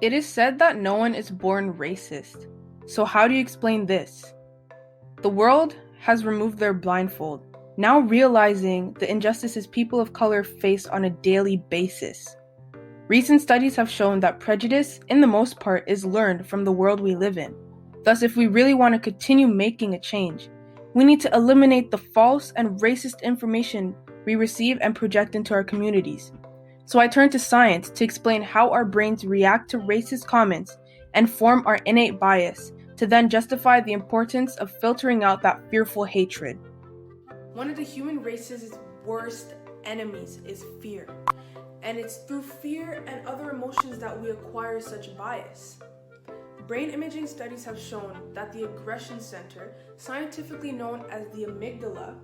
It is said that no one is born racist. So how do you explain this? The world has removed their blindfold, now realizing the injustices people of color face on a daily basis. Recent studies have shown that prejudice, in the most part, is learned from the world we live in. Thus, if we really want to continue making a change, we need to eliminate the false and racist information we receive and project into our communities. So I turn to science to explain how our brains react to racist comments and form our innate bias to then justify the importance of filtering out that fearful hatred. One of the human race's worst enemies is fear. And it's through fear and other emotions that we acquire such bias. Brain imaging studies have shown that the aggression center, scientifically known as the amygdala,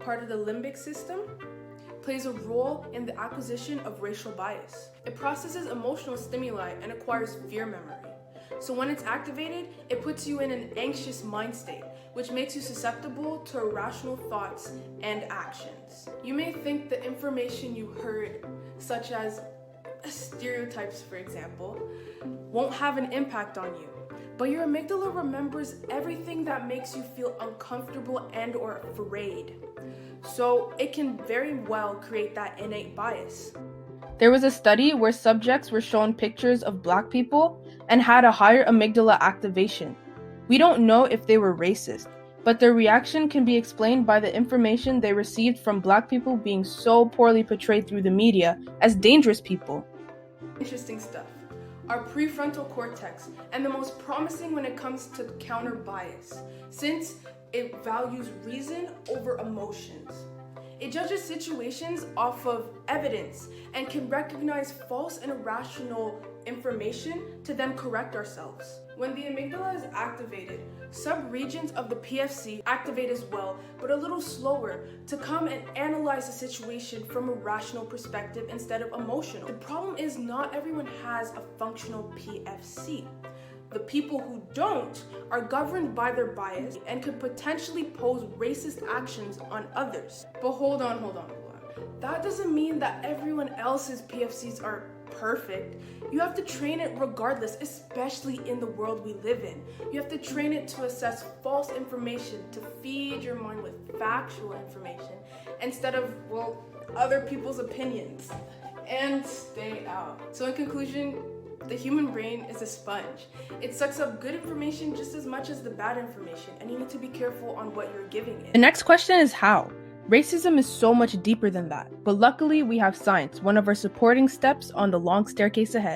part of the limbic system, plays a role in the acquisition of racial bias. It processes emotional stimuli and acquires fear memory. So when it's activated, it puts you in an anxious mind state, which makes you susceptible to irrational thoughts and actions. You may think the information you heard, such as stereotypes, for example, won't have an impact on you. But your amygdala remembers everything that makes you feel uncomfortable and or afraid. So it can very well create that innate bias. There was a study where subjects were shown pictures of Black people and had a higher amygdala activation. We don't know if they were racist, but their reaction can be explained by the information they received from Black people being so poorly portrayed through the media as dangerous people. Interesting stuff. Our prefrontal cortex, and the most promising when it comes to counter bias, since it values reason over emotions. It judges situations off of evidence and can recognize false and irrational information to then correct ourselves. When the amygdala is activated, sub-regions of the PFC activate as well, but a little slower, to come and analyze the situation from a rational perspective instead of emotional. The problem is not everyone has a functional PFC. The people who don't are governed by their bias and could potentially pose racist actions on others. But hold on. That doesn't mean that everyone else's PFCs are perfect. You have to train it regardless, especially in the world we live in. You have to train it to assess false information, to feed your mind with factual information instead of, other people's opinions. And stay out. So in conclusion, the human brain is a sponge. It sucks up good information just as much as the bad information, and you need to be careful on what you're giving it. The next question is how? Racism is so much deeper than that, but luckily we have science, one of our supporting steps on the long staircase ahead.